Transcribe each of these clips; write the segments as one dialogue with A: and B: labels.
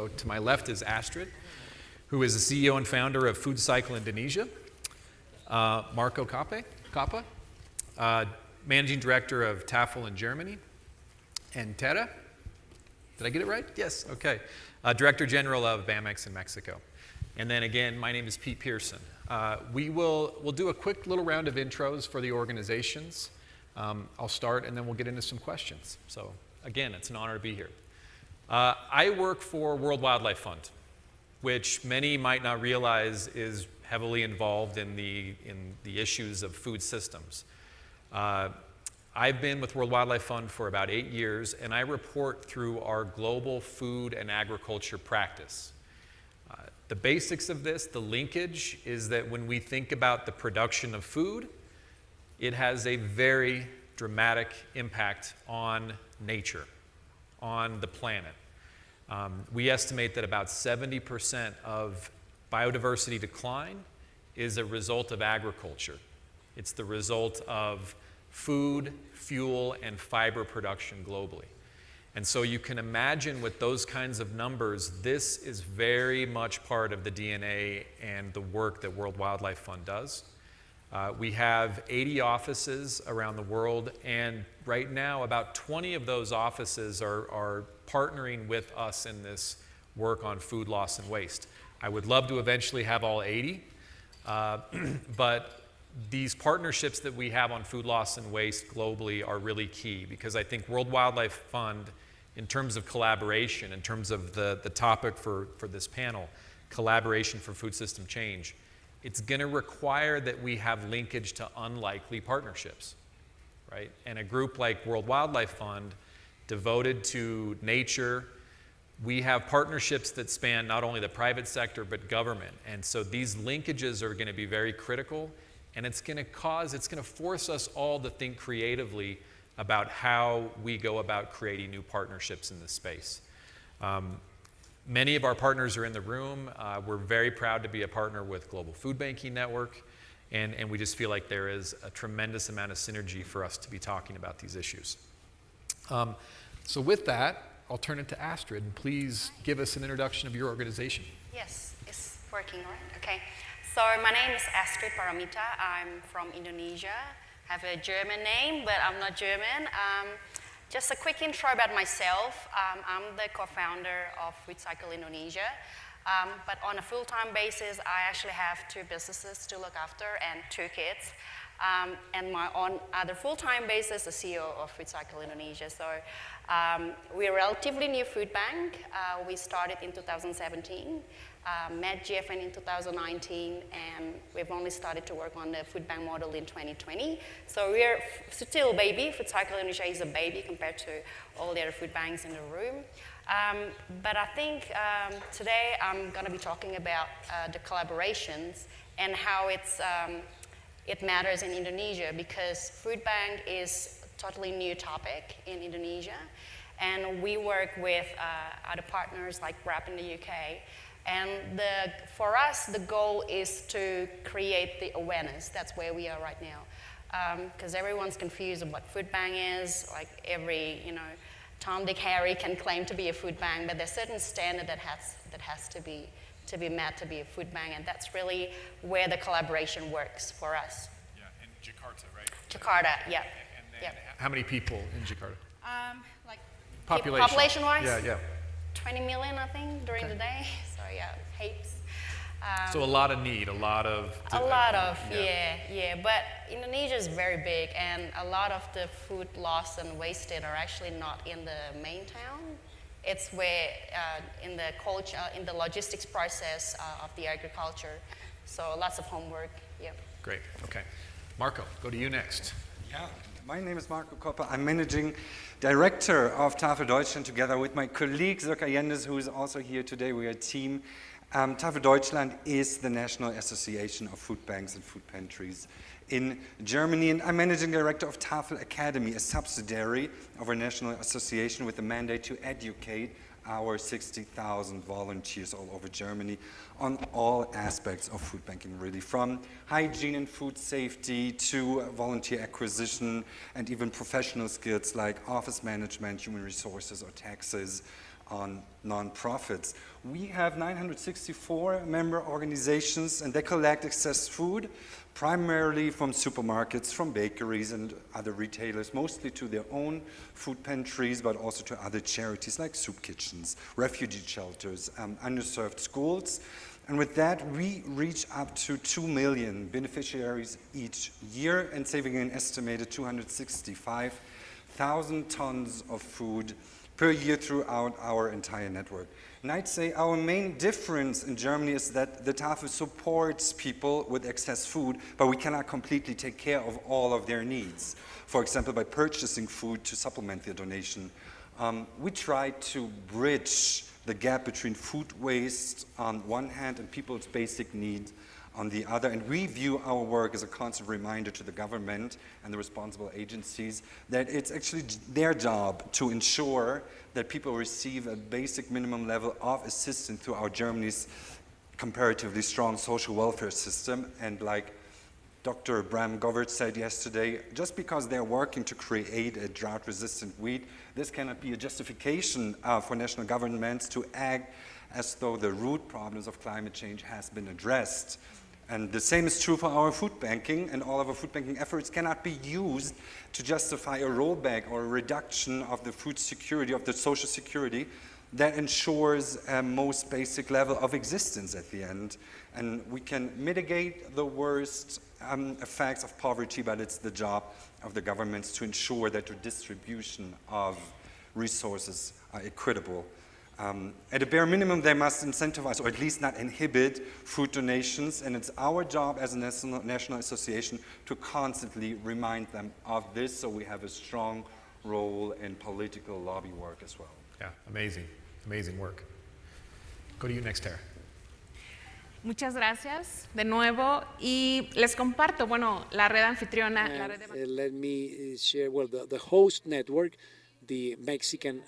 A: So to my left is Astrid, who is the CEO and founder of FoodCycle Indonesia. Marco Koppe, Managing Director of Tafel in Germany. And Teresa, did I get it right? Yes, okay. Director General of Bamex in Mexico. And then again, my name is Pearson. We'll do a quick little round of intros for the organizations. I'll start and then we'll get into some questions. So again, it's an honor to be here. I work for World Wildlife Fund, which many might not realize is heavily involved in the issues of food systems. I've been with World Wildlife Fund for about 8 years, and I report through our global food and agriculture practice. The basics of this, the linkage, is that when we think about the production of food, it has a very dramatic impact on nature, on the planet. We estimate that about 70% of biodiversity decline is a result of agriculture. It's the result of food, fuel, and fiber production globally. And so you can imagine with those kinds of numbers, this is very much part of the DNA and the work that World Wildlife Fund does. We have 80 offices around the world, and right now about 20 of those offices are partnering with us in this work on food loss and waste. I would love to eventually have all 80, but these partnerships that we have on food loss and waste globally are really key, because I think World Wildlife Fund, in terms of collaboration, in terms of the topic for this panel, collaboration for food system change, it's going to require that we have linkage to unlikely partnerships, right? And a group like World Wildlife Fund, devoted to nature, we have partnerships that span not only the private sector but government. And so these linkages are going to be very critical, and it's going to force us all to think creatively about how we go about creating new partnerships in this space. Many of our partners are in the room. We're very proud to be a partner with Global Food Banking Network, and we just feel like there is a tremendous amount of synergy for us to be talking about these issues. So with that, I'll turn it to Astrid, and please give us an introduction of your organization.
B: Yes, it's working, right? Okay. So my name is Astrid Paramita. I'm from Indonesia. I have a German name, but I'm not German. Just a quick intro about myself. I'm the co-founder of FoodCycle Indonesia, but on a full-time basis, I actually have 2 businesses to look after and 2 kids. And on other full-time basis, the CEO of FoodCycle Indonesia. So we're a relatively new food bank. We started in 2017, met GFN in 2019, and we've only started to work on the food bank model in 2020. So we're still a baby. FoodCycle Indonesia is a baby compared to all the other food banks in the room. But I think today I'm going to be talking about the collaborations and how it matters in Indonesia, because food bank is a totally new topic in Indonesia, and we work with other partners like WRAP in the UK. And for us, the goal is to create the awareness. That's where we are right now, because everyone's confused of what food bank is. Like every, Tom, Dick, Harry can claim to be a food bank, but there's a certain standard that has to be met to be a food bank, and that's really where the collaboration works for us.
A: Yeah, and Jakarta, right?
B: Jakarta, yeah.
A: And then how many people in Jakarta?
B: Like
A: population-wise?
B: Yeah. 20 million, I think, during the day. So yeah, heaps.
A: So a lot of need,
B: yeah. But Indonesia is very big, and a lot of the food lost and wasted are actually not in the main town. It's where in the culture, in the logistics process of the agriculture. So lots of homework. Yeah.
A: Great. Okay, Marco, go to you next.
C: Yeah, my name is Marco Koppe. I'm managing director of Tafel Deutschland, together with my colleague Sirka Yendes, who is also here today. We are a team. Tafel Deutschland is the National Association of Food Banks and Food Pantries in Germany, and I'm managing director of Tafel Academy, a subsidiary of our national association with the mandate to educate our 60,000 volunteers all over Germany on all aspects of food banking, really, from hygiene and food safety to volunteer acquisition and even professional skills like office management, human resources, or taxes. on non-profits. We have 964 member organizations, and they collect excess food, primarily from supermarkets, from bakeries and other retailers, mostly to their own food pantries, but also to other charities like soup kitchens, refugee shelters, underserved schools. And with that, we reach up to 2 million beneficiaries each year and saving an estimated 265,000 tons of food per year throughout our entire network. And I'd say our main difference in Germany is that the Tafel supports people with excess food, but we cannot completely take care of all of their needs. For example, by purchasing food to supplement their donation. We try to bridge the gap between food waste on one hand and people's basic needs on the other, and we view our work as a constant reminder to the government and the responsible agencies that it's actually their job to ensure that people receive a basic minimum level of assistance through our Germany's comparatively strong social welfare system. And like Dr. Bram Govert said yesterday, just because they're working to create a drought-resistant wheat, this cannot be a justification for national governments to act as though the root problems of climate change has been addressed. And the same is true for our food banking, and all of our food banking efforts cannot be used to justify a rollback or a reduction of the food security, of the social security that ensures a most basic level of existence at the end. And we can mitigate the worst effects of poverty, but it's the job of the governments to ensure that the distribution of resources are equitable. At a bare minimum, they must incentivize, or at least not inhibit, food donations, and it's our job as a national association to constantly remind them of this, so we have a strong role in political lobby work as well.
A: Yeah, amazing, amazing work. Go to you next, Tara.
D: Muchas gracias de nuevo y les comparto, bueno, la red anfitriona, la red de
E: let me share, well, the host network, the Mexican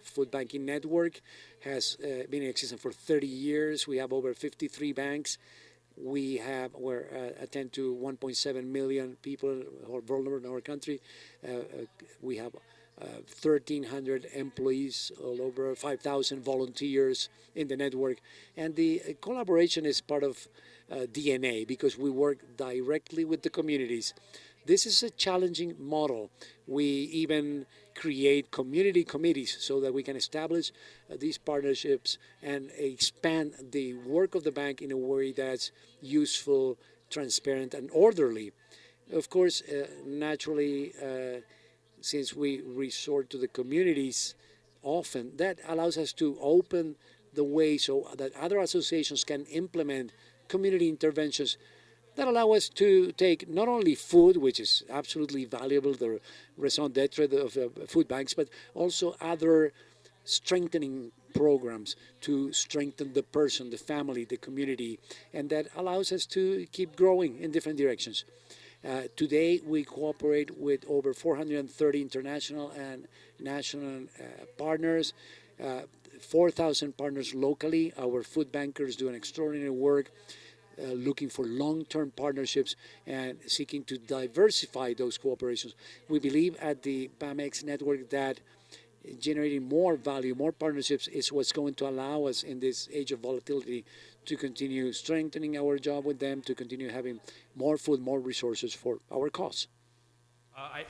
E: food banking network, has been in existence for 30 years. We have over 53 banks. We attend to 1.7 million people who are vulnerable in our country. We have 1,300 employees, all over 5,000 volunteers in the network. And the collaboration is part of DNA because we work directly with the communities. This is a challenging model. We even create community committees so that we can establish these partnerships and expand the work of the bank in a way that's useful, transparent, and orderly. Of course, naturally, since we resort to the communities often, that allows us to open the way so that other associations can implement community interventions that allow us to take not only food, which is absolutely valuable, the raison d'etre of food banks, but also other strengthening programs to strengthen the person, the family, the community, and that allows us to keep growing in different directions. Today, we cooperate with over 430 international and national partners, 4,000 partners locally. Our food bankers do an extraordinary work looking for long-term partnerships and seeking to diversify those cooperations. We believe at the Bamex network that generating more value, more partnerships is what's going to allow us in this age of volatility to continue strengthening our job with them, to continue having more food, more resources for our cause.
A: I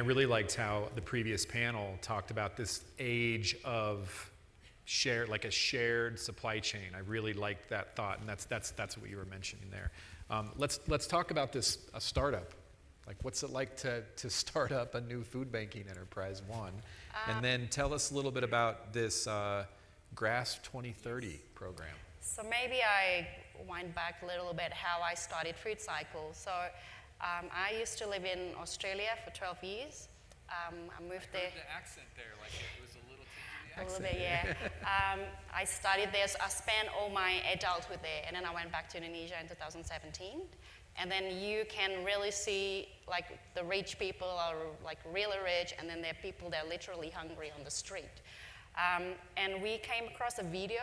A: really liked how the previous panel talked about this age of like a shared supply chain. I really liked that thought, and that's what you were mentioning there. Let's talk about this startup. Like, what's it like to start up a new food banking enterprise, one? And then tell us a little bit about this GRASP 2030 program.
B: So maybe I wind back a little bit how I started FoodCycle. So I used to live in Australia for 12 years. I moved there.
A: The accent there, like it was a little
B: a little bit, yeah. I studied there, so I spent all my adulthood there, and then I went back to Indonesia in 2017. And then you can really see, like, the rich people are, like, really rich, and then there are people that are literally hungry on the street. And we came across a video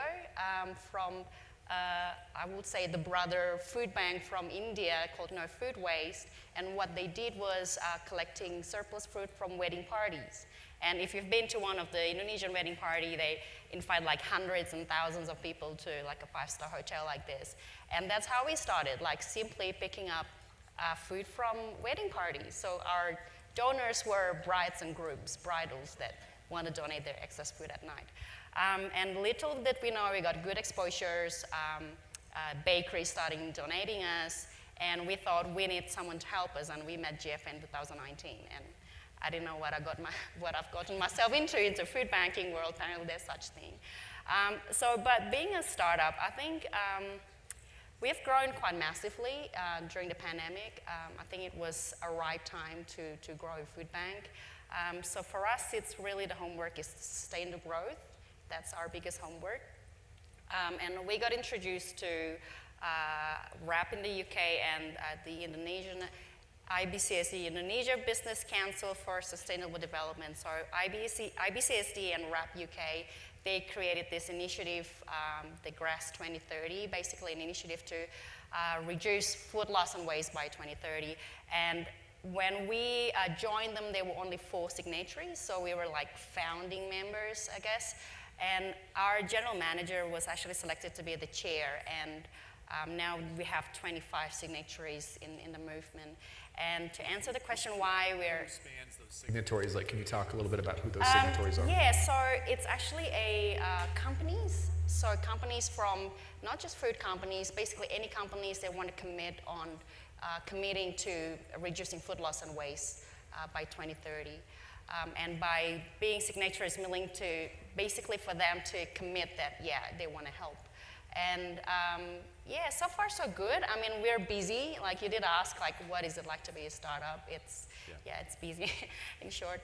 B: from I would say, the brother food bank from India called No Food Waste. And what they did was collecting surplus fruit from wedding parties. And if you've been to one of the Indonesian wedding party, they invite like hundreds and thousands of people to like a 5-star hotel like this. And that's how we started, like simply picking up food from wedding parties. So our donors were brides and grooms, bridals that want to donate their excess food at night. And little did we know, we got good exposures, bakeries starting donating us, and we thought we need someone to help us, and we met Jeff in 2019. And I didn't know what I've gotten myself into food banking world. Apparently there's such thing. But being a startup, I think we've grown quite massively during the pandemic. I think it was a right time to grow a food bank. So for us, it's really the homework is to sustain the growth. That's our biggest homework. And we got introduced to RAP in the UK and the Indonesian IBCSD, Indonesia Business Council for Sustainable Development. So IBCSD and RAP UK, they created this initiative, the GRASS 2030, basically an initiative to reduce food loss and waste by 2030. And when we joined them, there were only 4 signatories, so we were like founding members, I guess. And our general manager was actually selected to be the chair, and now we have 25 signatories in the movement. And to answer the question why we're...
A: Who spans those signatories? Like, can you talk a little bit about who those signatories are?
B: Yeah, so it's actually companies. So companies from, not just food companies, basically any companies that want to commit on committing to reducing food loss and waste by 2030. And by being signatories, willing to, basically for them to commit that, yeah, they want to help. And yeah, so far so good. I mean, we're busy. Like you did ask, like, what is it like to be a startup? It's, yeah, it's busy in short.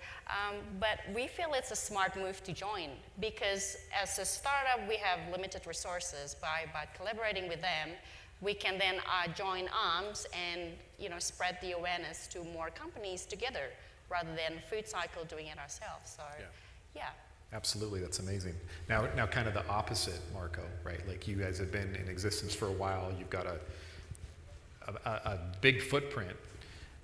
B: But we feel it's a smart move to join because as a startup, we have limited resources. By collaborating with them, we can then join arms and, you know, spread the awareness to more companies together rather than FoodCycle doing it ourselves. So, yeah.
A: Absolutely, that's amazing. Now kind of the opposite, Marco, right? Like you guys have been in existence for a while. You've got a big footprint.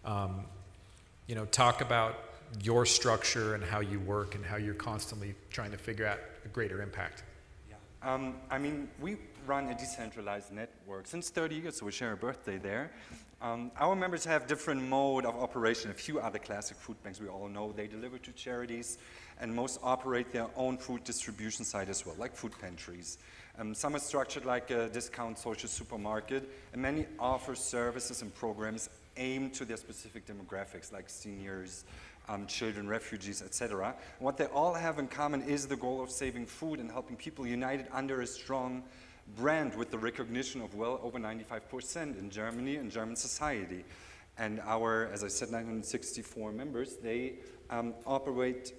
A: You know, talk about your structure and how you work and how you're constantly trying to figure out a greater impact.
C: Yeah. I mean, we run a decentralized network since 30 years, so we share a birthday there. Our members have different mode of operation. A few other classic food banks we all know. They deliver to charities, and most operate their own food distribution site as well, like food pantries. Some are structured like a discount social supermarket, and many offer services and programs aimed to their specific demographics, like seniors, children, refugees, etc. What they all have in common is the goal of saving food and helping people united under a strong brand with the recognition of well over 95% in Germany and German society. And our, as I said, 964 members, they operate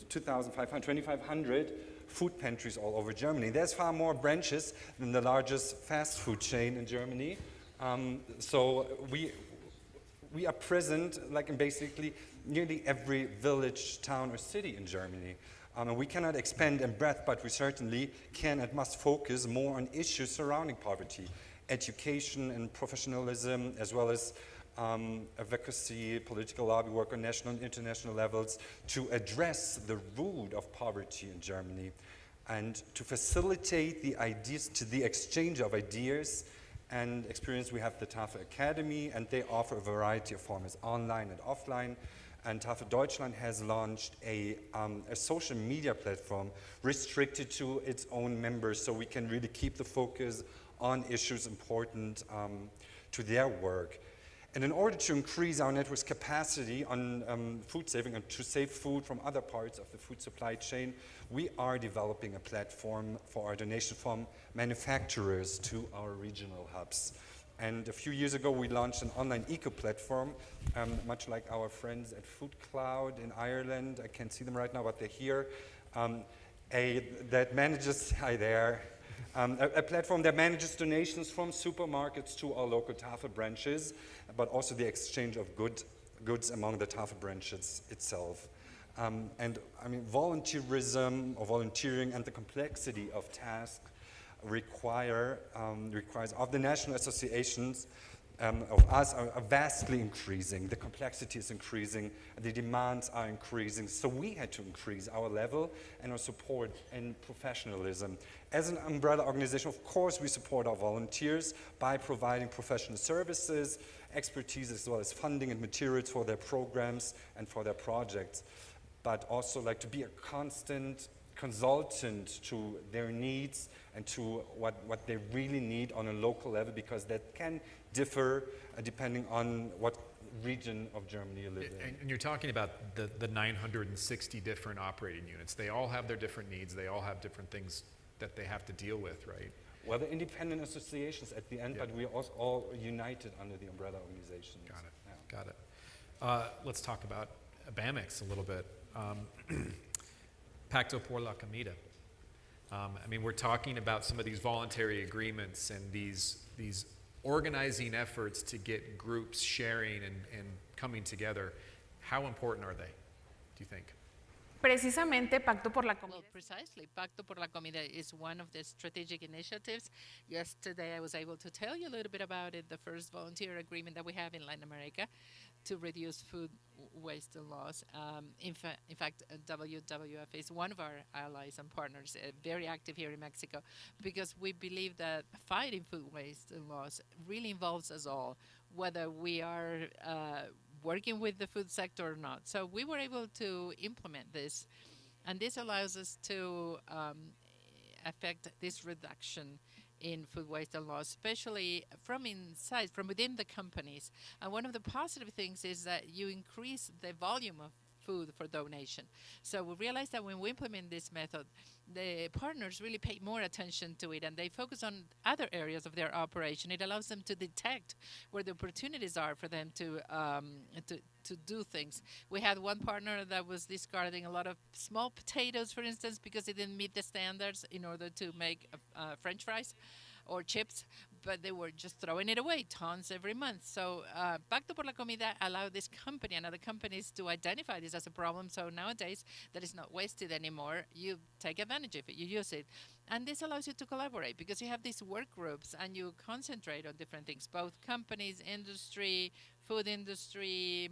C: 2,500 food pantries all over Germany. There's far more branches than the largest fast food chain in Germany. So we are present like in basically nearly every village, town, or city in Germany. And we cannot expand in breadth, but we certainly can and must focus more on issues surrounding poverty, education and professionalism, as well as advocacy, political lobby work on national and international levels to address the root of poverty in Germany and to facilitate the exchange of ideas and experience. We have the Tafel Academy, and they offer a variety of formats, online and offline. And Tafel Deutschland has launched a social media platform restricted to its own members, so we can really keep the focus on issues important to their work. And in order to increase our network's capacity on food saving and to save food from other parts of the food supply chain, we are developing a platform for our donation from manufacturers to our regional hubs. And a few years ago, we launched an online eco-platform, much like our friends at Food Cloud in Ireland. I can't see them right now, but they're here. That manages, hi there, a platform that manages donations from supermarkets to our local Tafel branches, but also the exchange of goods among the Tafel branches itself. And I mean, volunteerism or volunteering and the complexity of tasks requires of the national associations of us are vastly increasing. The complexity is increasing, the demands are increasing, so we had to increase our level and our support and professionalism. As an umbrella organization, of course, we support our volunteers by providing professional services, expertise, as well as funding and materials for their programs and for their projects, but also like to be a constant consultant to their needs and to what they really need on a local level, because that can differ depending on what region of Germany you live in.
A: And you're talking about the 960 different operating units. They all have their different needs. They all have different things that they have to deal with, right?
C: Well, the independent associations at the end, but we are also all united under the umbrella organization.
A: Got it. Yeah. Got it. Let's talk about Bamex a little bit. Pacto Por La Comida. I mean, we're talking about some of these voluntary agreements and these organizing efforts to get groups sharing and coming together. How important are they, do you think?
D: Precisamente Pacto por la Comida.
F: Well, precisely. Pacto por la Comida is one of the strategic initiatives. Yesterday, I was able to tell you a little bit about it, the first volunteer agreement that we have in Latin America to reduce food waste and loss. In fact, WWF is one of our allies and partners, very active here in Mexico, because we believe that fighting food waste and loss really involves us all, whether we are working with the food sector or not. So we were able to implement this, and this allows us to affect this reduction in food waste and loss, especially from inside, from within the companies. And one of the positive things is that you increase the volume of food for donation. So we realized that when we implement this method, the partners really pay more attention to it, and they focus on other areas of their operation. It allows them to detect where the opportunities are for them to do things. We had one partner that was discarding a lot of small potatoes, for instance, because it didn't meet the standards in order to make French fries or chips, but they were just throwing it away, tons every month. So Pacto por la Comida allowed this company and other companies to identify this as a problem. So nowadays, that is not wasted anymore. You take advantage of it, you use it. And this allows you to collaborate because you have these work groups and you concentrate on different things, both companies, industry, food industry,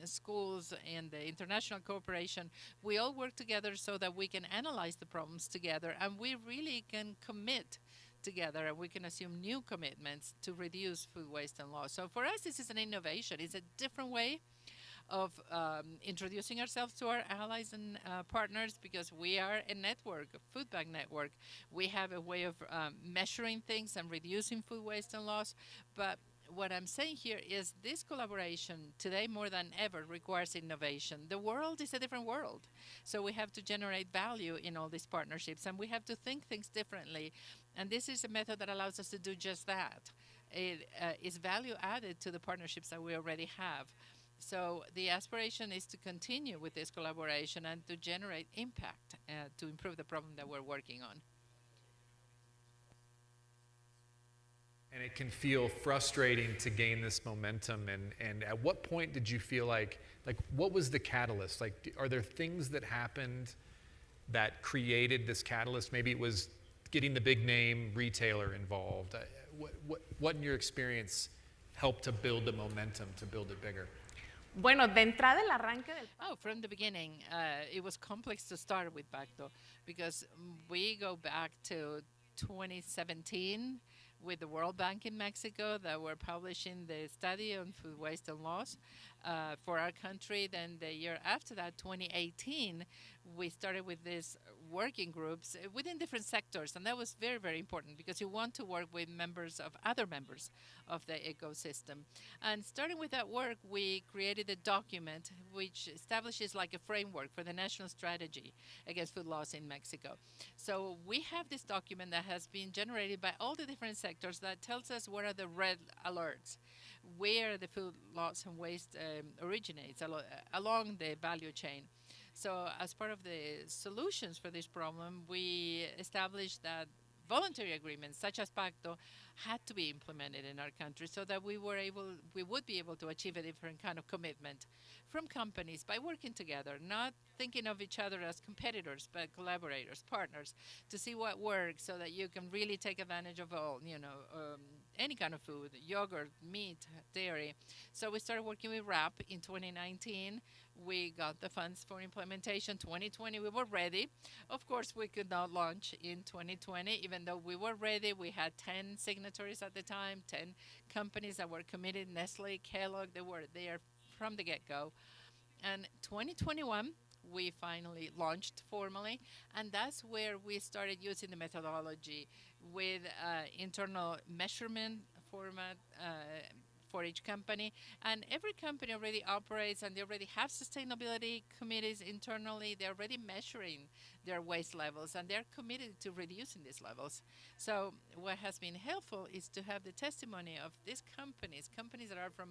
F: schools, and the international cooperation. We all work together so that we can analyze the problems together, and we really can commit together, and we can assume new commitments to reduce food waste and loss. So for us, this is an innovation. It's a different way of introducing ourselves to our allies and partners, because we are a network, a food bank network. We have a way of measuring things and reducing food waste and loss. But what I'm saying here is this collaboration today more than ever requires innovation. The world is a different world. So we have to generate value in all these partnerships, and we have to think things differently. And this is a method that allows us to do just that. It is value added to the partnerships that we already have. So the aspiration is to continue with this collaboration and to generate impact to improve the problem that we're working on.
A: And it can feel frustrating to gain this momentum. And at what point did you feel like what was the catalyst? Like, are there things that happened that created this catalyst? Maybe it was getting the big name retailer involved. What in your experience helped to build the momentum, to build it bigger?
D: Bueno, de entrada el arranque del
F: From the beginning, it was complex to start with Pacto because we go back to 2017 with the World Bank in Mexico that were publishing the study on food waste and loss for our country. Then the year after that, 2018, we started with these working groups within different sectors. And that was very, very important because you want to work with other members of the ecosystem. And starting with that work, we created a document which establishes like a framework for the national strategy against food loss in Mexico. So we have this document that has been generated by all the different sectors that tells us what are the red alerts, where the food loss and waste originates along the value chain. So as part of the solutions for this problem, we established that voluntary agreements, such as Pacto, had to be implemented in our country so that we would be able to achieve a different kind of commitment from companies by working together, not thinking of each other as competitors, but collaborators, partners, to see what works so that you can really take advantage of all, any kind of food, yogurt, meat, dairy. So we started working with RAP in 2019. We got the funds for implementation. 2020, we were ready. Of course, we could not launch in 2020, even though we were ready. We had 10 signatories at the time, 10 companies that were committed, Nestle, Kellogg, they were there from the get-go. And 2021, we finally launched formally, and that's where we started using the methodology with internal measurement format for each company. And every company already operates, and they already have sustainability committees internally. They're already measuring their waste levels, and they're committed to reducing these levels. So what has been helpful is to have the testimony of these companies that are from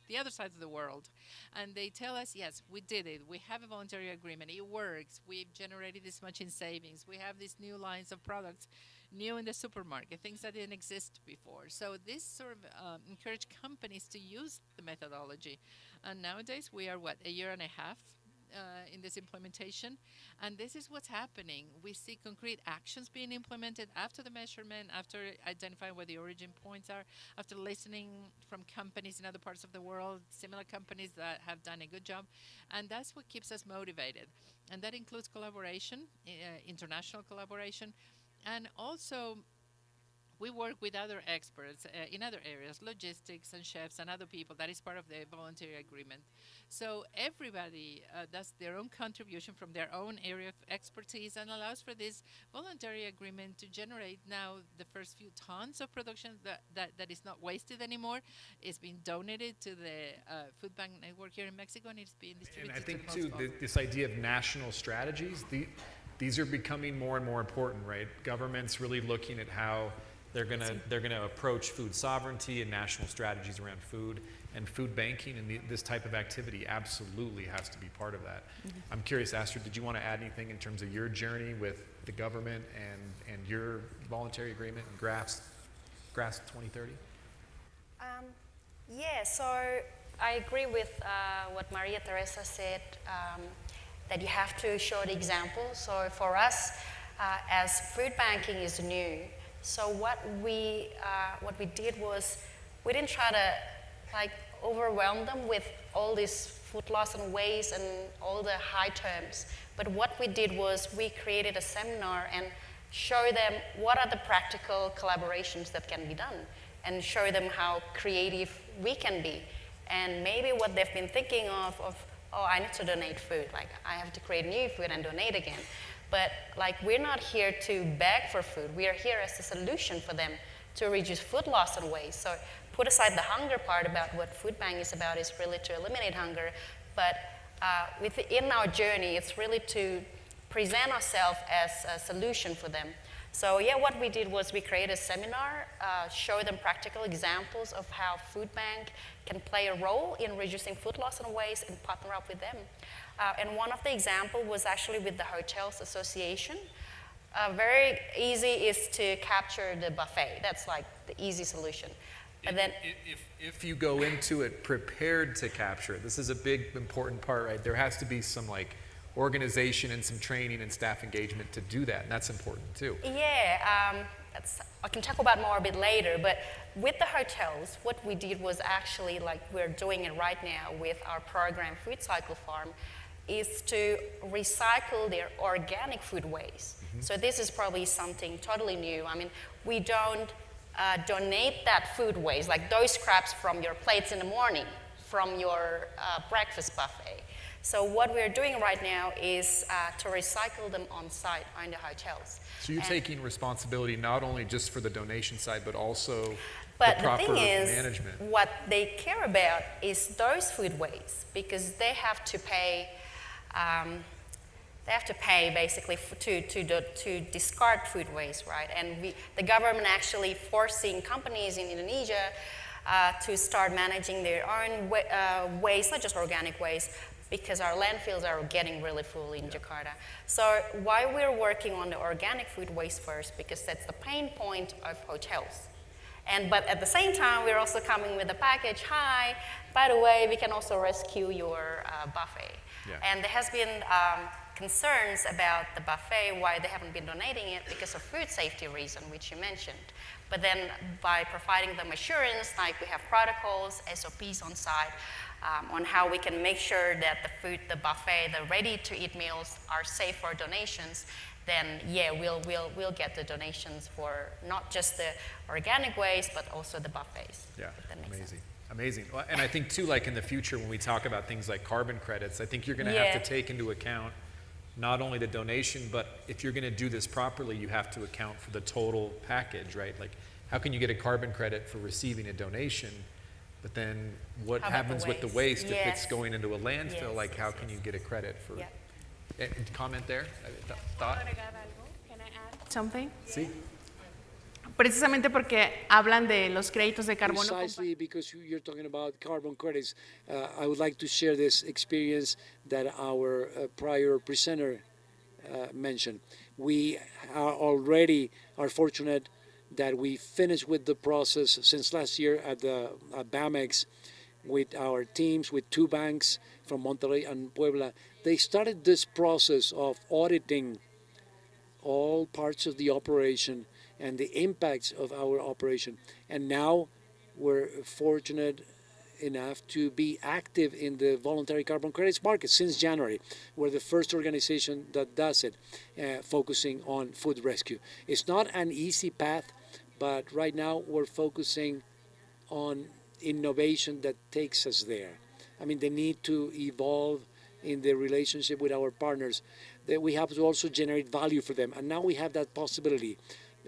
F: the other side of the world, and they tell us, yes, we did it. We have a voluntary agreement. It works. We've generated this much in savings. We have these new lines of products, new in the supermarket, things that didn't exist before. So this sort of encouraged companies to use the methodology. And nowadays we are, a year and a half in this implementation, and this is what's happening. We see concrete actions being implemented after the measurement, after identifying where the origin points are, after listening from companies in other parts of the world, similar companies that have done a good job, and that's what keeps us motivated. And that includes collaboration, international collaboration, and also we work with other experts in other areas, logistics and chefs and other people. That is part of the voluntary agreement. So everybody does their own contribution from their own area of expertise and allows for this voluntary agreement to generate now the first few tons of production that is not wasted anymore. It's been donated to the food bank network here in Mexico, and it's being distributed.
A: And I think too, this idea of national strategies, these are becoming more and more important, right? Governments really looking at how they're gonna approach food sovereignty and national strategies around food, and food banking and this type of activity absolutely has to be part of that. Mm-hmm. I'm curious, Astrid, did you want to add anything in terms of your journey with the government and your voluntary agreement and GRASP 2030?
B: Yeah, so I agree with what Maria Teresa said, that you have to show the example. So for us, as food banking is new, so what we did was we didn't try to overwhelm them with all this food loss and waste and all the high terms. But what we did was we created a seminar and show them what are the practical collaborations that can be done, and show them how creative we can be. And maybe what they've been thinking of, oh, I need to donate food, I have to create new food and donate again. But we're not here to beg for food. We are here as a solution for them to reduce food loss and waste. So put aside the hunger part about what food bank is about is really to eliminate hunger. But within our journey, it's really to present ourselves as a solution for them. So yeah, what we did was we created a seminar, show them practical examples of how food bank can play a role in reducing food loss and waste, and partner up with them. And one of the examples was actually with the Hotels Association. Very easy is to capture the buffet. That's the easy solution. But then,
A: if you go into it prepared to capture it, this is a big important part, right? There has to be some organization and some training and staff engagement to do that, and that's important too.
B: Yeah, I can talk about more a bit later, but with the hotels, what we did was actually, we're doing it right now with our program, FoodCycle Farm, is to recycle their organic food waste. Mm-hmm. So this is probably something totally new. I mean, we don't donate that food waste, those scraps from your plates in the morning, from your breakfast buffet. So what we're doing right now is to recycle them on site in the hotels.
A: So you're taking responsibility not only just for the donation side, but also
B: the
A: proper
B: thing is,
A: management.
B: What they care about is those food waste, because they have to pay. They have to pay basically to discard food waste, right? And the government actually forcing companies in Indonesia to start managing their own waste, not just organic waste, because our landfills are getting really full in Jakarta. So why we're working on the organic food waste first, because that's the pain point of hotels. But at the same time, we're also coming with a package. Hi, by the way, we can also rescue your buffet.
A: Yeah.
B: And there has been concerns about the buffet, why they haven't been donating it, because of food safety reason, which you mentioned. But then by providing them assurance, like we have protocols, SOPs on site, on how we can make sure that the buffet, the ready-to-eat meals are safe for donations, then yeah, we'll get the donations for not just the organic waste, but also the buffets.
A: Yeah,
B: if that makes
A: amazing.
B: sense.
A: Amazing. Well, and I think too, like in the future when we talk about things like carbon credits, I think you're going to have to take into account not only the donation, but if you're going to do this properly, you have to account for the total package, right? Like, how can you get a carbon credit for receiving a donation, but then what happens with the waste if it's going into a landfill? Like, how can you get a credit for? Comment there? Thought?
D: Can I add something?
A: Sí.
D: Precisamente porque hablan de los créditos de carbono.
E: Precisely because you're talking about carbon credits, I would like to share this experience that our prior presenter mentioned. We are fortunate that we finished with the process since last year at the Bamex with our teams, with 2 banks from Monterrey and Puebla. They started this process of auditing all parts of the operation and the impacts of our operation. And now we're fortunate enough to be active in the voluntary carbon credits market since January. We're the first organization that does it, focusing on food rescue. It's not an easy path, but right now we're focusing on innovation that takes us there. I mean, the need to evolve in the relationship with our partners, that we have to also generate value for them. And now we have that possibility.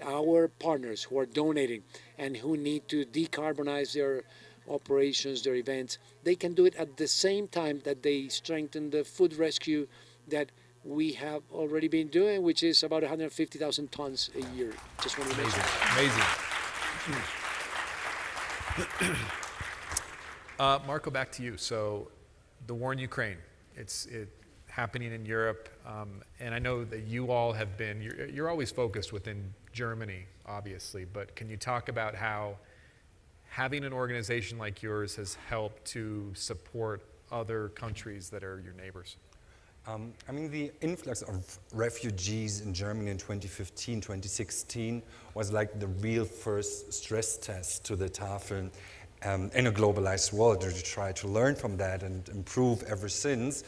E: Our partners who are donating and who need to decarbonize their operations, their events, they can do it at the same time that they strengthen the food rescue that we have already been doing, which is about 150,000 tons a year. Just want to mention that.
A: Amazing. Marco, back to you. So the war in Ukraine, it's happening in Europe, and I know that you all have been, you're always focused within Germany, obviously, but can you talk about how having an organization like yours has helped to support other countries that are your neighbors?
C: I mean, the influx of refugees in Germany in 2015, 2016 was like the real first stress test to the Tafel in a globalized world, to try to learn from that and improve ever since.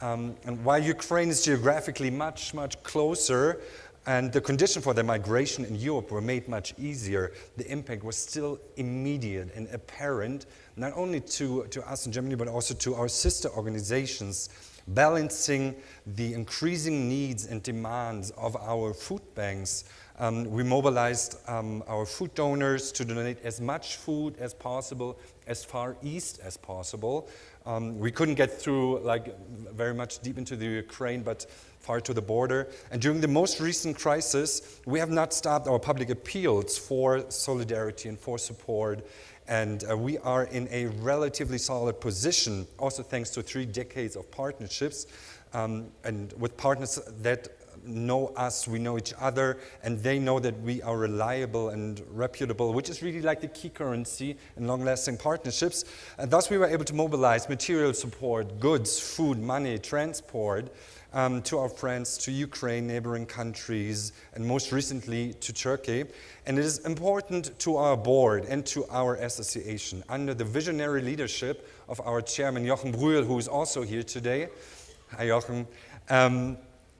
C: And while Ukraine is geographically much, much closer, and the conditions for the migration in Europe were made much easier, the impact was still immediate and apparent, not only to us in Germany, but also to our sister organizations, balancing the increasing needs and demands of our food banks. We mobilized our food donors to donate as much food as possible, as far east as possible. We couldn't get through like very much deep into the Ukraine, but far to the border. And during the most recent crisis, we have not stopped our public appeals for solidarity and for support. And we are in a relatively solid position, also thanks to 3 decades of partnerships, and with partners that know us, we know each other, and they know that we are reliable and reputable, which is really like the key currency in long-lasting partnerships. And thus we were able to mobilize material support, goods, food, money, transport, to our friends, to Ukraine, neighboring countries, and most recently to Turkey. And it is important to our board and to our association, under the visionary leadership of our chairman, Jochen Brühl, who is also here today. Hi, Jochen.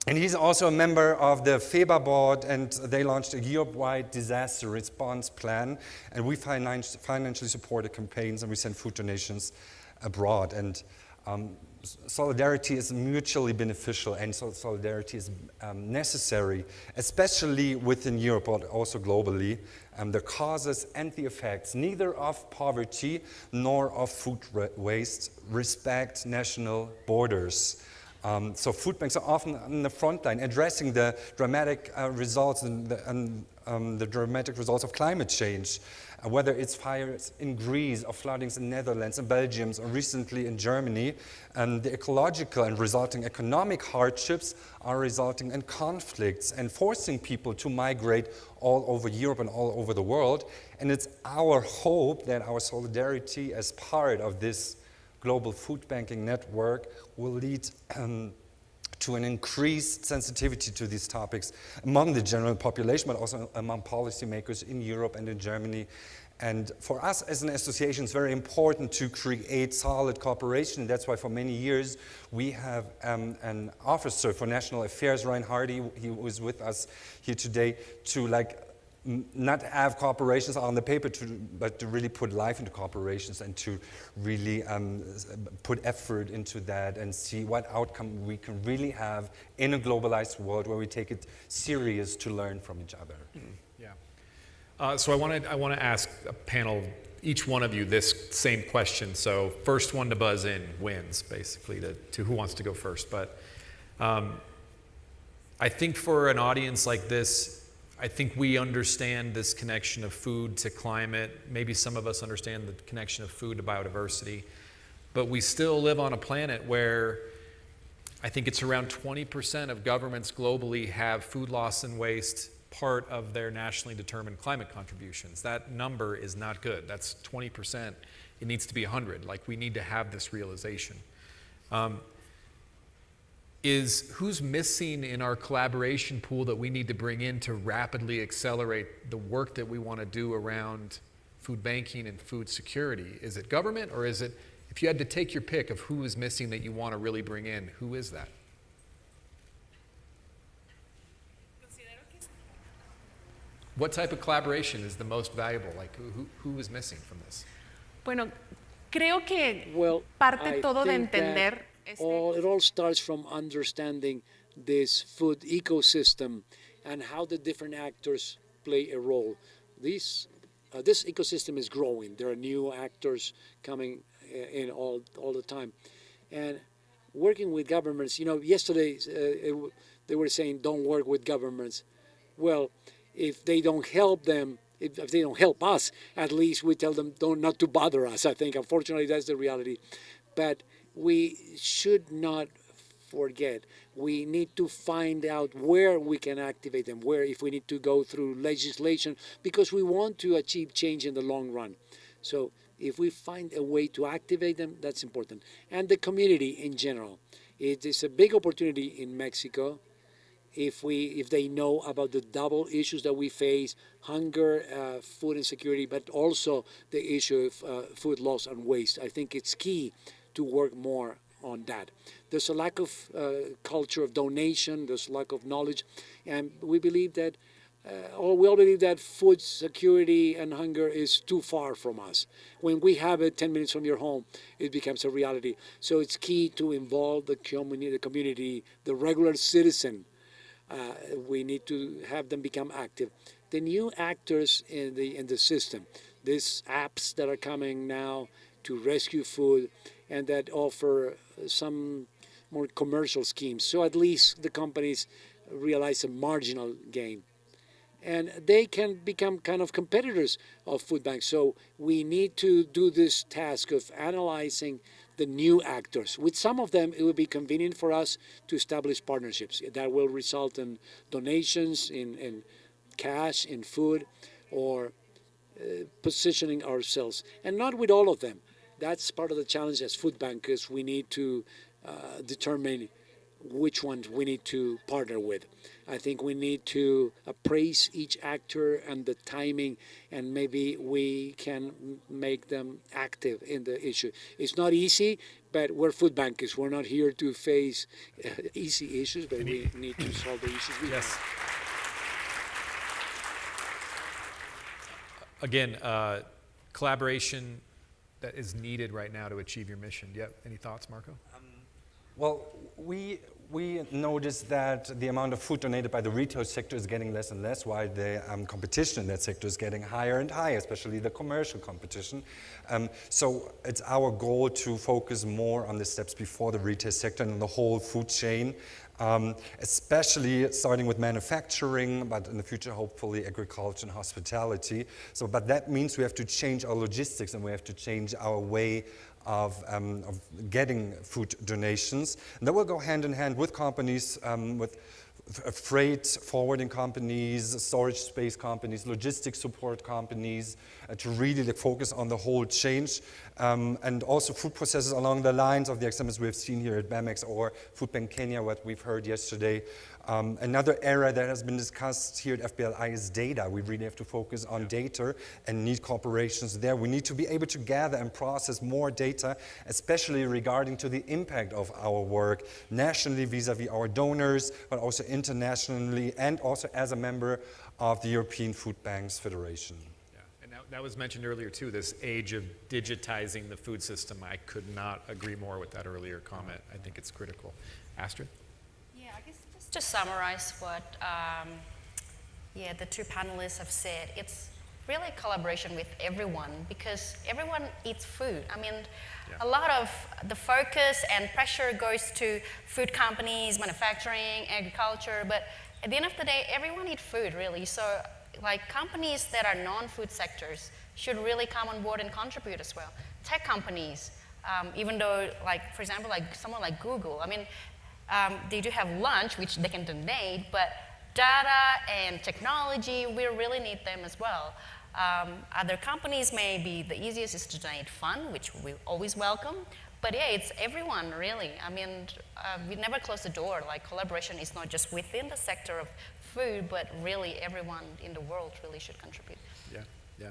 C: And he's also a member of the FEBA board, and they launched a Europe-wide disaster response plan. And we financially supported campaigns, and we sent food donations abroad. And solidarity is mutually beneficial, and solidarity is necessary, especially within Europe, but also globally. The causes and the effects, neither of poverty nor of food waste, respect national borders. So food banks are often on the front line, addressing the dramatic results and the dramatic results of climate change, whether it's fires in Greece or floodings in Netherlands and Belgium or recently in Germany. The ecological and resulting economic hardships are resulting in conflicts and forcing people to migrate all over Europe and all over the world. And it's our hope that our solidarity as part of this global food banking network will lead to an increased sensitivity to these topics among the general population, but also among policymakers in Europe and in Germany. And for us as an association, it's very important to create solid cooperation. That's why for many years we have an officer for national affairs, Ryan Hardy, he was with us here today, to not have cooperations on the paper, but to really put life into cooperations and to really put effort into that and see what outcome we can really have in a globalized world where we take it serious to learn from each other.
A: Yeah. So I want to ask a panel, each one of you, this same question. So first one to buzz in wins, basically, to who wants to go first. But I think for an audience like this, I think we understand this connection of food to climate. Maybe some of us understand the connection of food to biodiversity. But we still live on a planet where I think it's around 20% of governments globally have food loss and waste part of their nationally determined climate contributions. That number is not good. That's 20%. It needs to be 100. We need to have this realization. Who's missing in our collaboration pool that we need to bring in to rapidly accelerate the work that we want to do around food banking and food security? Is it government, or is it, if you had to take your pick of who is missing that you want to really bring in, who is that? What type of collaboration is the most valuable? Who is missing from this?
D: Bueno, creo que
E: Well,
D: parte todo de
E: think that
D: entender
E: it all starts from understanding this food ecosystem and how the different actors play a role. This ecosystem is growing. There are new actors coming in all the time. And working with governments, yesterday they were saying don't work with governments. Well, if they don't help them, if they don't help us, at least we tell them not to bother us, I think. Unfortunately, that's the reality. But we should not forget. We need to find out where we can activate them, where if we need to go through legislation, because we want to achieve change in the long run. So if we find a way to activate them, that's important. And the community in general. It is a big opportunity in Mexico if they know about the double issues that we face, hunger, food insecurity, but also the issue of food loss and waste. I think it's key to work more on that. There's a lack of culture of donation, there's a lack of knowledge, and we believe that, we all believe that food security and hunger is too far from us. When we have it 10 minutes from your home, it becomes a reality. So it's key to involve the community, the regular citizen. We need to have them become active. The new actors in the system, these apps that are coming now to rescue food, and that offer some more commercial schemes. So at least the companies realize a marginal gain. And they can become kind of competitors of food banks. So we need to do this task of analyzing the new actors. With some of them, it will be convenient for us to establish partnerships that will result in donations, in cash, in food, or positioning ourselves. And not with all of them. That's part of the challenge as food bankers. We need to determine which ones we need to partner with. I think we need to appraise each actor and the timing, and maybe we can make them active in the issue. It's not easy, but we're food bankers. We're not here to face easy issues, but we need to solve the issues we have.
A: Again, collaboration that is needed right now to achieve your mission. Do you have any thoughts, Marco?
C: Well, we noticed that the amount of food donated by the retail sector is getting less and less, while the competition in that sector is getting higher and higher, especially the commercial competition. So it's our goal to focus more on the steps before the retail sector and the whole food chain, especially starting with manufacturing, but in the future, hopefully, agriculture and hospitality. So, but that means we have to change our logistics and we have to change our way of getting food donations. And that will go hand in hand with companies, with freight forwarding companies, storage space companies, logistics support companies, to really focus on the whole change, and also food processors along the lines of the examples we've seen here at Bamex or Food Bank Kenya, what we've heard yesterday. Another area that has been discussed here at FBLI is data. We really have to focus on data and need corporations there. We need to be able to gather and process more data, especially regarding to the impact of our work nationally vis-a-vis our donors, but also internationally, and also as a member of the European Food Banks Federation.
A: Yeah, and that was mentioned earlier too, this age of digitizing the food system. I could not agree more with that earlier comment. I think it's critical. Astrid?
B: Yeah, I guess just to summarize what the two panelists have said, it's really a collaboration with everyone because everyone eats food. I mean, a lot of the focus and pressure goes to food companies, manufacturing, agriculture, but at the end of the day, everyone eats food really. So like companies that are non-food sectors should really come on board and contribute as well. Tech companies, even though like, for example, like someone like Google, I mean, they do have lunch, which they can donate, but data and technology, we really need them as well. Other companies may be the easiest is to donate fund, which we always welcome. But yeah, it's everyone really. I mean, we never close the door. Like collaboration is not just within the sector of food, but really everyone in the world really should contribute.
A: Yeah.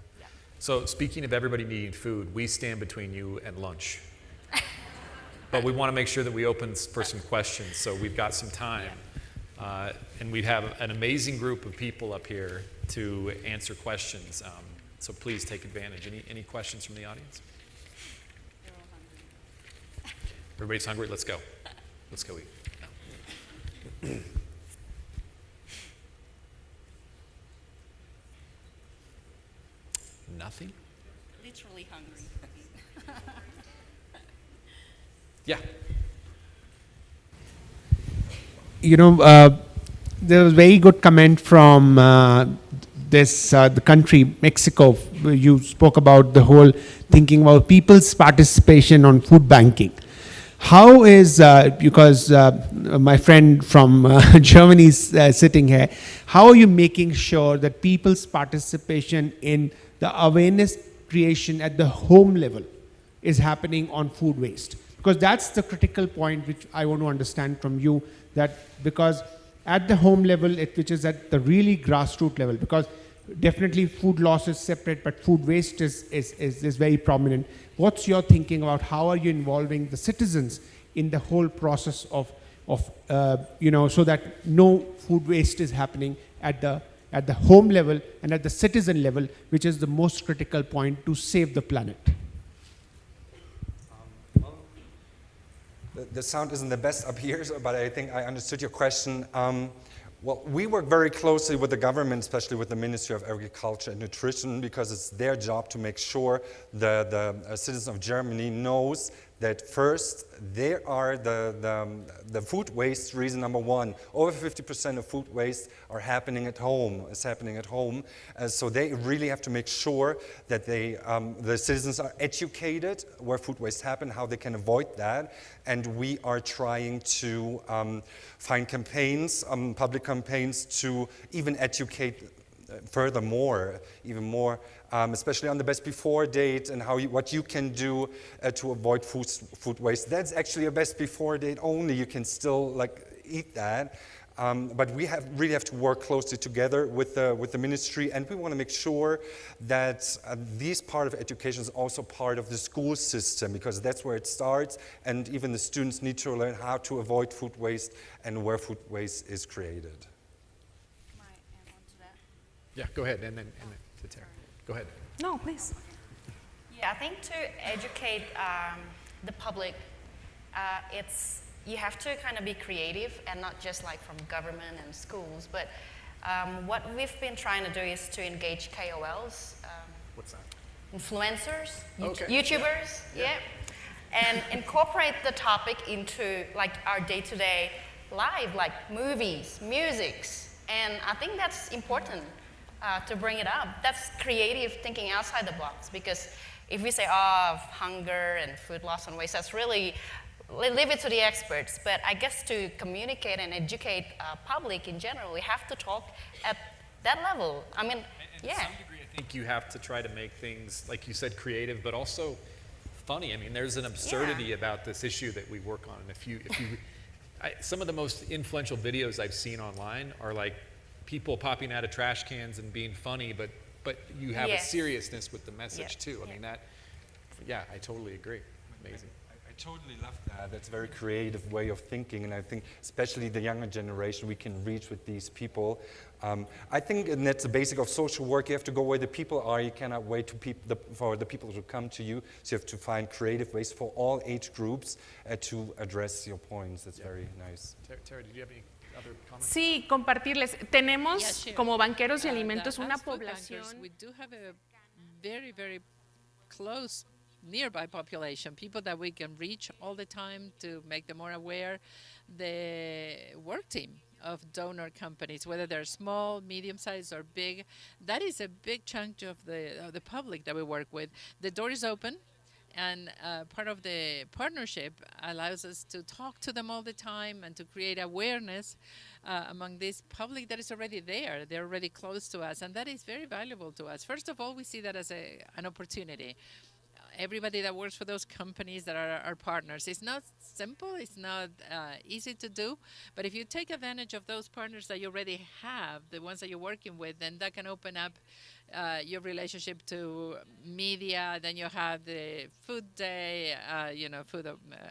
A: So speaking of everybody needing food, we stand between you and lunch. But we want to make sure that we open for some questions, so we've got some time. And we have an amazing group of people up here to answer questions. So please take advantage. Any questions from the audience?
B: They're all hungry.
A: Everybody's hungry? Let's go. Let's go eat. Nothing?
B: Literally hungry.
A: Yeah.
G: You know, there was a very good comment from the country, Mexico. You spoke about the whole thinking about people's participation on food banking. How is, because my friend from Germany is sitting here, how are you making sure that people's participation in the awareness creation at the home level is happening on food waste? Because that's the critical point which I want to understand from you, that because at the home level, which is at the really grassroots level, because definitely food loss is separate, but food waste is very prominent. What's your thinking about how are you involving the citizens in the whole process of so that no food waste is happening at the home level and at the citizen level, which is the most critical point to save the planet?
C: The sound isn't the best up here, but I think I understood your question. Well, we work very closely with the government, especially with the Ministry of Agriculture and Nutrition, because it's their job to make sure the citizens of Germany knows that first, they are the food waste reason number one. Over 50% of food waste are happening at home, so they really have to make sure that the citizens are educated where food waste happen, how they can avoid that. And we are trying to find campaigns, public campaigns, to even educate furthermore, even more, especially on the best before date and what you can do to avoid food waste. That's actually a best before date only. You can still eat that. But we really have to work closely together with the ministry, and we want to make sure that this part of education is also part of the school system, because that's where it starts, and even the students need to learn how to avoid food waste and where food waste is created.
A: Yeah, go ahead, and then to Teresa. Go ahead.
D: No, please.
B: Yeah, I think to educate the public, you have to kind of be creative and not just like from government and schools, but what we've been trying to do is to engage KOLs.
A: What's that?
B: Influencers,
A: Okay.
B: YouTubers, yeah. And incorporate the topic into like our day-to-day live, like movies, musics, and I think that's important to bring it up. That's creative thinking outside the box, because if we say, oh, hunger and food loss and waste, that's really, leave it to the experts. But I guess to communicate and educate public in general, we have to talk at that level. I mean,
A: and to some degree, I think you have to try to make things, like you said, creative, but also funny. I mean, there's an absurdity about this issue that we work on. And if you some of the most influential videos I've seen online are like people popping out of trash cans and being funny, but you have a seriousness with the message too. I mean, I totally agree. Amazing.
C: I totally love that. That's a very creative way of thinking, and I think especially the younger generation we can reach with these people. I think, and that's the basic of social work, you have to go where the people are. You cannot wait for the people to come to you, so you have to find creative ways for all age groups to address your points. That's very nice.
A: Tara, did you have any other comments?
D: Sí, compartirles. Tenemos
F: Sure.
D: como banqueros y
F: The-
D: alimentos una
F: as food bankers,
D: población.
F: we do have a very, very close nearby population, people that we can reach all the time to make them more aware. The work team of donor companies, whether they're small, medium-sized, or big, that is a big chunk of the public that we work with. The door is open, and part of the partnership allows us to talk to them all the time and to create awareness among this public that is already there. They're already close to us, and that is very valuable to us. First of all, we see that as an opportunity. Everybody that works for those companies that are our partners. It's not simple, it's not easy to do, but if you take advantage of those partners that you already have, the ones that you're working with, then that can open up your relationship to media. Then you have the Food Day, food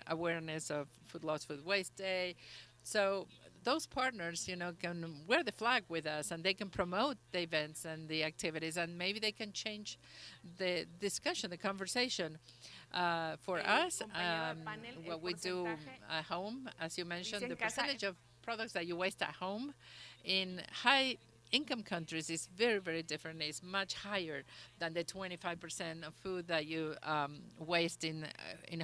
F: awareness of Food Loss, Food Waste Day. So those partners, can wear the flag with us, and they can promote the events and the activities, and maybe they can change the discussion, the conversation. For us, what we do at home, as you mentioned, the percentage of products that you waste at home in high-income countries is very, very different. It's much higher than the 25% of food that you waste in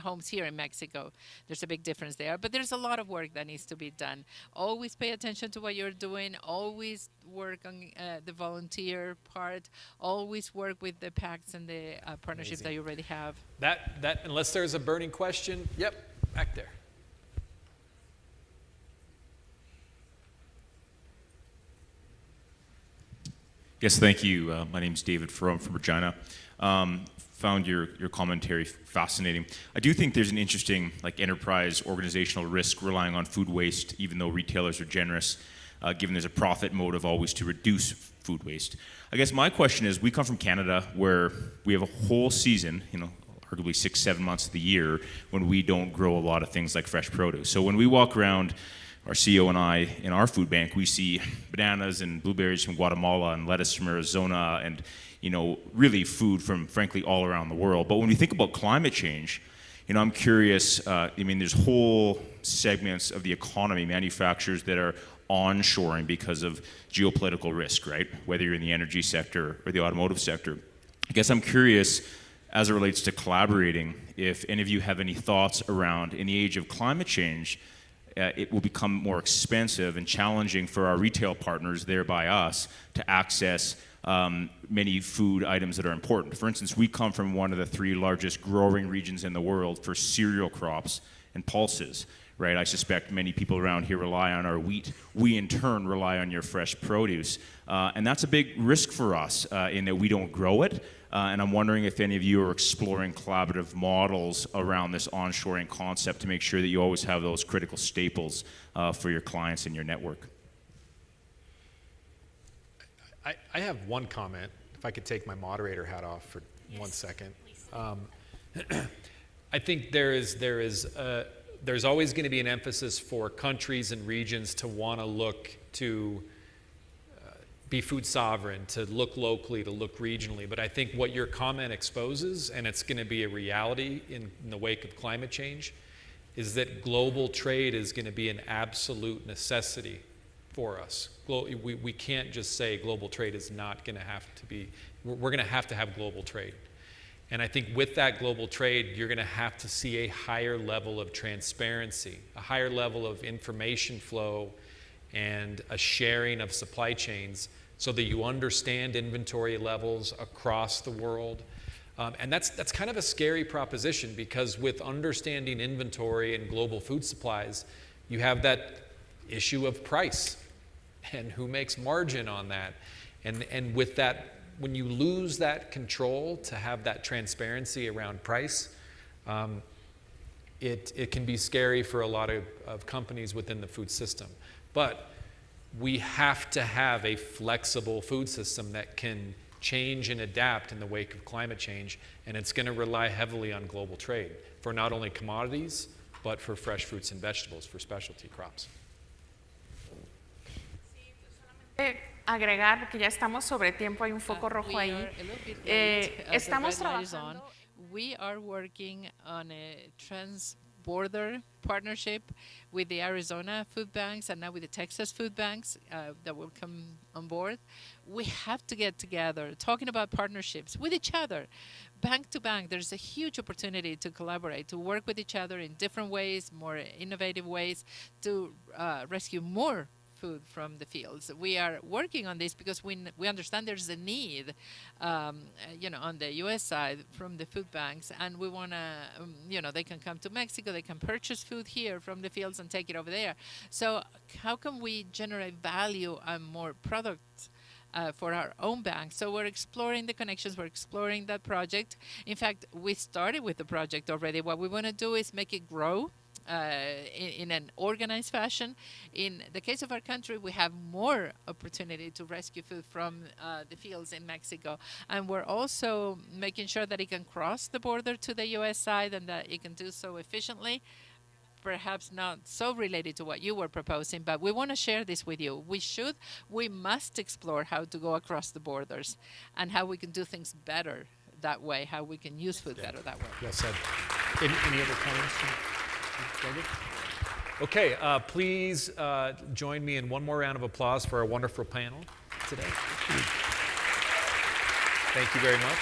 F: homes here in Mexico. There's a big difference there, but there's a lot of work that needs to be done. Always pay attention to what you're doing. Always work on the volunteer part. Always work with the pacts and the partnerships that you already have.
A: That unless there's a burning question, yep, back there.
H: Yes, thank you. My name is David from Regina. Found your commentary fascinating. I do think there's an interesting enterprise organizational risk relying on food waste, even though retailers are generous, given there's a profit motive always to reduce food waste. I guess my question is, we come from Canada where we have a whole season, arguably 6-7 months of the year, when we don't grow a lot of things like fresh produce. So when we walk around, our CEO and I, in our food bank, we see bananas and blueberries from Guatemala and lettuce from Arizona and, really food from, frankly, all around the world. But when we think about climate change, I'm curious, there's whole segments of the economy, manufacturers that are onshoring because of geopolitical risk, right? Whether you're in the energy sector or the automotive sector. I guess I'm curious, as it relates to collaborating, if any of you have any thoughts around, in the age of climate change, it will become more expensive and challenging for our retail partners, thereby us, to access many food items that are important. For instance, we come from one of the 3 largest growing regions in the world for cereal crops and pulses, right? I suspect many people around here rely on our wheat. We, in turn, rely on your fresh produce. And that's a big risk for us in that we don't grow it. And I'm wondering if any of you are exploring collaborative models around this onshoring concept to make sure that you always have those critical staples for your clients in your network.
A: I have one comment, if I could take my moderator hat off for 1 second. I think there's always going to be an emphasis for countries and regions to want to look to be food sovereign, to look locally, to look regionally. But I think what your comment exposes, and it's going to be a reality in the wake of climate change, is that global trade is going to be an absolute necessity for us. We can't just say global trade is not going to have to be, we're going to have global trade. And I think with that global trade, you're going to have to see a higher level of transparency, a higher level of information flow, and a sharing of supply chains so that you understand inventory levels across the world. And that's kind of a scary proposition, because with understanding inventory and global food supplies, you have that issue of price and who makes margin on that. And with that, when you lose that control to have that transparency around price, it can be scary for a lot of companies within the food system. But we have to have a flexible food system that can change and adapt in the wake of climate change, and it's going to rely heavily on global trade for not only commodities, but for fresh fruits and vegetables, for specialty crops.
D: Agregar, porque ya estamos sobre tiempo, hay un foco rojo ahí. Estamos trabajando.
F: We are working on a trans-border partnership with the Arizona food banks and now with the Texas food banks that will come on board. We have to get together, talking about partnerships with each other. Bank to bank, there's a huge opportunity to collaborate, to work with each other in different ways, more innovative ways, to rescue more food from the fields. We are working on this because we understand there's a need, on the U.S. side from the food banks, and we want to, they can come to Mexico, they can purchase food here from the fields and take it over there. So how can we generate value and more products for our own bank? So we're exploring the connections, we're exploring that project. In fact, we started with the project already. What we want to do is make it grow in an organized fashion. In the case of our country, we have more opportunity to rescue food from the fields in Mexico. And we're also making sure that it can cross the border to the U.S. side and that it can do so efficiently. Perhaps not so related to what you were proposing, but we want to share this with you. We must explore how to go across the borders and how we can do things better that way, how we can use food better that way.
A: Well said. Any other comments? Okay, please join me in one more round of applause for our wonderful panel today. Thank you very much.